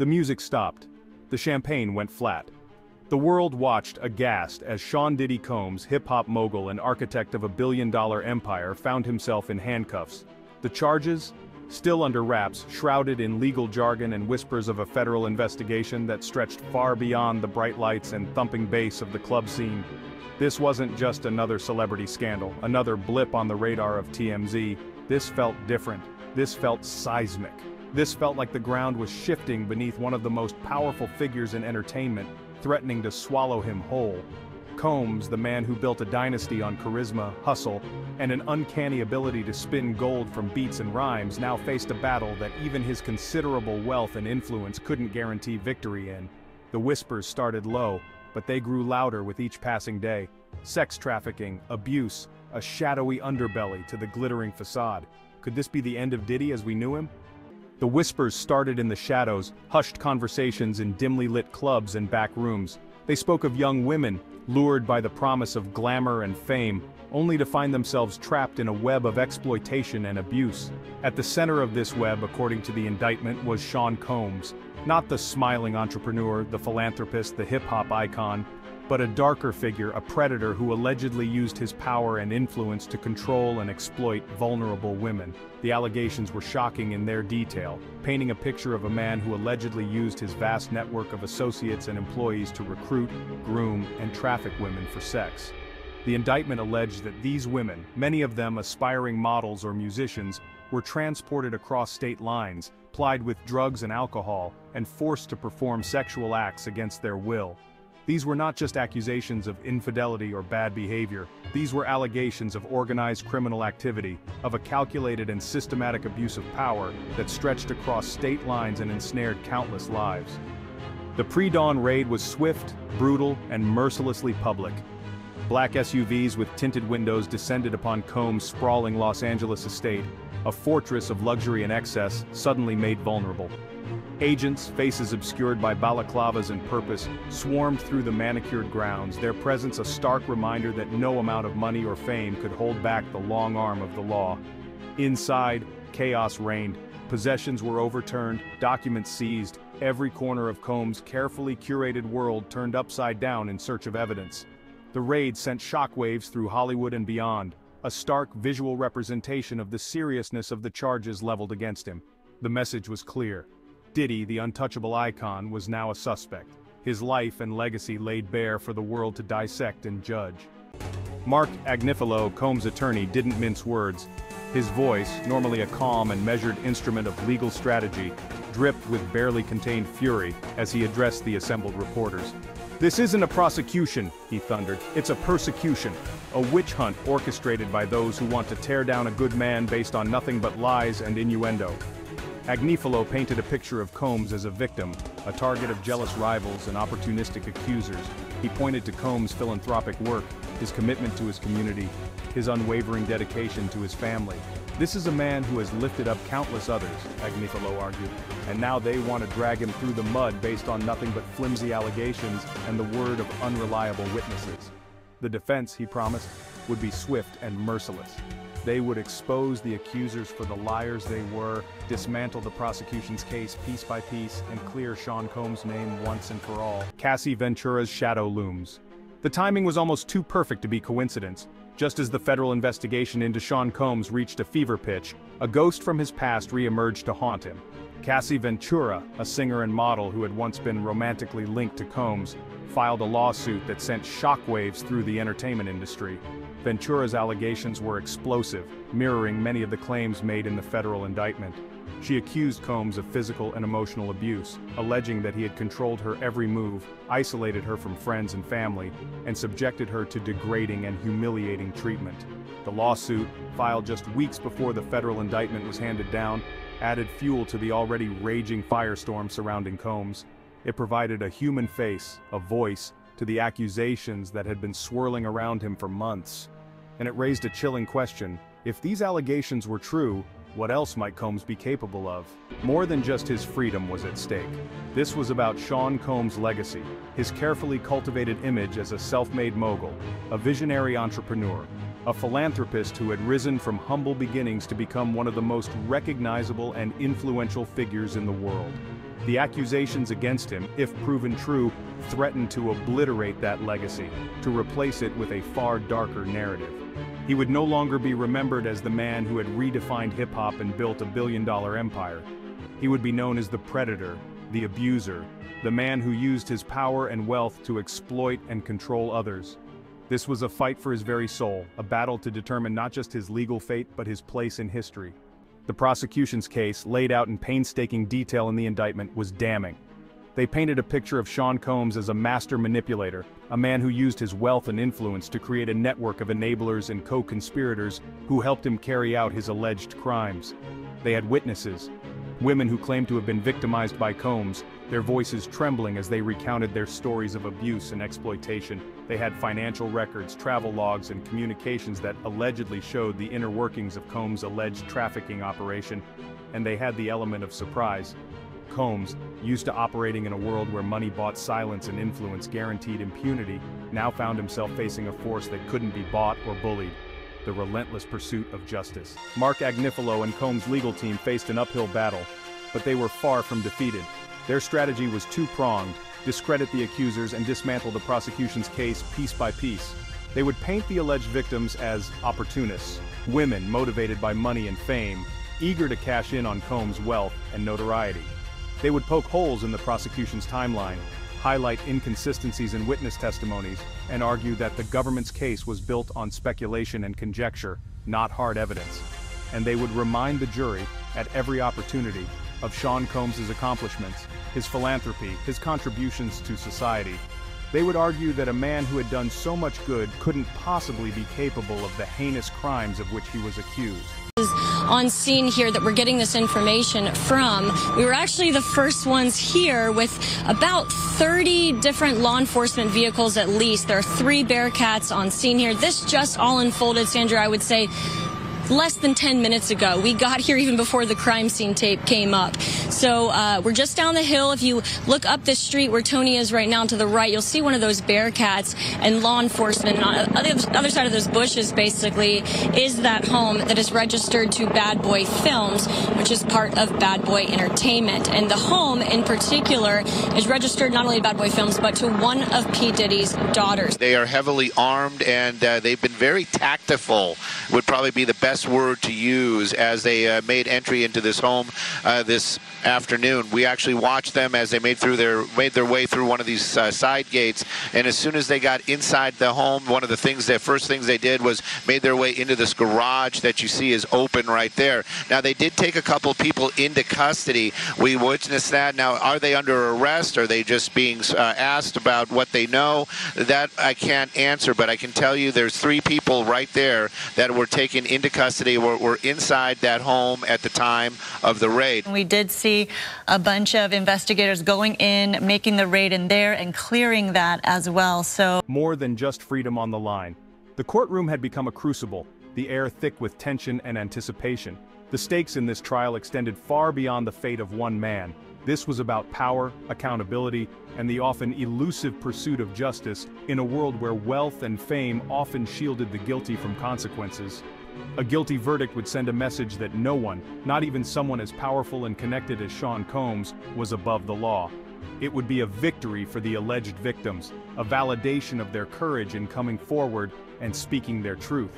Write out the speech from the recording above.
The music stopped. The champagne went flat. The world watched aghast as Sean Diddy Combs, hip-hop mogul and architect of a billion-dollar empire, found himself in handcuffs. The charges? Still under wraps, shrouded in legal jargon and whispers of a federal investigation that stretched far beyond the bright lights and thumping bass of the club scene. This wasn't just another celebrity scandal, another blip on the radar of TMZ. This felt different. This felt seismic. This felt like the ground was shifting beneath one of the most powerful figures in entertainment, threatening to swallow him whole. Combs, the man who built a dynasty on charisma, hustle, and an uncanny ability to spin gold from beats and rhymes, now faced a battle that even his considerable wealth and influence couldn't guarantee victory in. The whispers started low, but they grew louder with each passing day. Sex trafficking, abuse, a shadowy underbelly to the glittering facade. Could this be the end of Diddy as we knew him? The whispers started in the shadows, hushed conversations in dimly lit clubs and back rooms. They spoke of young women, lured by the promise of glamour and fame, only to find themselves trapped in a web of exploitation and abuse. At the center of this web, according to the indictment, was Sean Combs, not the smiling entrepreneur, the philanthropist, the hip-hop icon, but a darker figure, a predator who allegedly used his power and influence to control and exploit vulnerable women. The allegations were shocking in their detail, painting a picture of a man who allegedly used his vast network of associates and employees to recruit, groom, and traffic women for sex. The indictment alleged that these women, many of them aspiring models or musicians, were transported across state lines, plied with drugs and alcohol, and forced to perform sexual acts against their will. These were not just accusations of infidelity or bad behavior. These were allegations of organized criminal activity, of a calculated and systematic abuse of power that stretched across state lines and ensnared countless lives. The pre-dawn raid was swift, brutal, and mercilessly public. Black SUVs with tinted windows descended upon Combs' sprawling Los Angeles estate, a fortress of luxury and excess, suddenly made vulnerable. Agents, faces obscured by balaclavas and purpose, swarmed through the manicured grounds, their presence a stark reminder that no amount of money or fame could hold back the long arm of the law. Inside, chaos reigned. Possessions were overturned, documents seized, every corner of Combs' carefully curated world turned upside down in search of evidence. The raid sent shockwaves through Hollywood and beyond, a stark visual representation of the seriousness of the charges leveled against him. The message was clear. Diddy, the untouchable icon, was now a suspect. His life and legacy laid bare for the world to dissect and judge. Mark Agnifilo, Combs' attorney, didn't mince words. His voice, normally a calm and measured instrument of legal strategy, dripped with barely contained fury as he addressed the assembled reporters. "This isn't a prosecution," he thundered. "It's a persecution. A witch hunt orchestrated by those who want to tear down a good man based on nothing but lies and innuendo." Agnifilo painted a picture of Combs as a victim, a target of jealous rivals and opportunistic accusers. He pointed to Combs' philanthropic work, his commitment to his community, his unwavering dedication to his family. "This is a man who has lifted up countless others," Agnifilo argued, "and now they want to drag him through the mud based on nothing but flimsy allegations and the word of unreliable witnesses." The defense, he promised, would be swift and merciless. They would expose the accusers for the liars they were, dismantle the prosecution's case piece by piece, and clear Sean Combs' name once and for all. Cassie Ventura's shadow looms. The timing was almost too perfect to be coincidence. Just as the federal investigation into Sean Combs reached a fever pitch, a ghost from his past re-emerged to haunt him. Cassie Ventura, a singer and model who had once been romantically linked to Combs, filed a lawsuit that sent shockwaves through the entertainment industry. Ventura's allegations were explosive, mirroring many of the claims made in the federal indictment. She accused Combs of physical and emotional abuse, alleging that he had controlled her every move, isolated her from friends and family, and subjected her to degrading and humiliating treatment. The lawsuit, filed just weeks before the federal indictment was handed down, added fuel to the already raging firestorm surrounding Combs. It provided a human face, a voice, to the accusations that had been swirling around him for months. And it raised a chilling question: if these allegations were true, what else might Combs be capable of? More than just his freedom was at stake. This was about Sean Combs' legacy, his carefully cultivated image as a self-made mogul, a visionary entrepreneur, a philanthropist who had risen from humble beginnings to become one of the most recognizable and influential figures in the world. The accusations against him, if proven true, threatened to obliterate that legacy, to replace it with a far darker narrative. He would no longer be remembered as the man who had redefined hip-hop and built a billion-dollar empire. He would be known as the predator, the abuser, the man who used his power and wealth to exploit and control others. This was a fight for his very soul, a battle to determine not just his legal fate but his place in history. The prosecution's case, laid out in painstaking detail in the indictment, was damning. They painted a picture of Sean Combs as a master manipulator, a man who used his wealth and influence to create a network of enablers and co-conspirators who helped him carry out his alleged crimes. They had witnesses, women who claimed to have been victimized by Combs, their voices trembling as they recounted their stories of abuse and exploitation. They had financial records, travel logs, and communications that allegedly showed the inner workings of Combs' alleged trafficking operation, and they had the element of surprise. Combs, used to operating in a world where money bought silence and influence guaranteed impunity, now found himself facing a force that couldn't be bought or bullied: the relentless pursuit of justice. Mark Agnifilo and Combs' legal team faced an uphill battle, but they were far from defeated. Their strategy was two-pronged: discredit the accusers and dismantle the prosecution's case piece by piece. They would paint the alleged victims as opportunists, women motivated by money and fame, eager to cash in on Combs' wealth and notoriety. They would poke holes in the prosecution's timeline, highlight inconsistencies in witness testimonies, and argue that the government's case was built on speculation and conjecture, not hard evidence. And they would remind the jury, at every opportunity, of Sean Combs' accomplishments, his philanthropy, his contributions to society. They would argue that a man who had done so much good couldn't possibly be capable of the heinous crimes of which he was accused. On scene here that we're getting this information from. We were actually the first ones here with about 30 different law enforcement vehicles at least. There are 3 Bearcats on scene here. This just all unfolded, Sandra, I would say less than 10 minutes ago. We got here even before the crime scene tape came up. So we're just down the hill. If you look up this street where Tony is right now to the right, you'll see one of those Bearcats and law enforcement. And on the other side of those bushes, basically, is that home that is registered to Bad Boy Films, which is part of Bad Boy Entertainment. And the home in particular is registered not only to Bad Boy Films, but to one of P. Diddy's daughters. They are heavily armed, and they've been very tactful, would probably be the best word to use, as they made entry into this home this afternoon. We actually watched them as they made their way through one of these side gates, and as soon as they got inside the home, one of the first things they did was made their way into this garage that you see is open right there. Now, they did take a couple people into custody. We witnessed that. Now, are they under arrest? Are they just being asked about what they know? That I can't answer, but I can tell you there's 3 people right there that were taken into custody, were inside that home at the time of the raid. We did see a bunch of investigators going in, making the raid in there and clearing that as well. So more than just freedom on the line. The courtroom had become a crucible, the air thick with tension and anticipation. The stakes in this trial extended far beyond the fate of one man. This was about power, accountability, and the often elusive pursuit of justice in a world where wealth and fame often shielded the guilty from consequences. A guilty verdict would send a message that no one, not even someone as powerful and connected as Sean Combs, was above the law. It would be a victory for the alleged victims, a validation of their courage in coming forward and speaking their truth.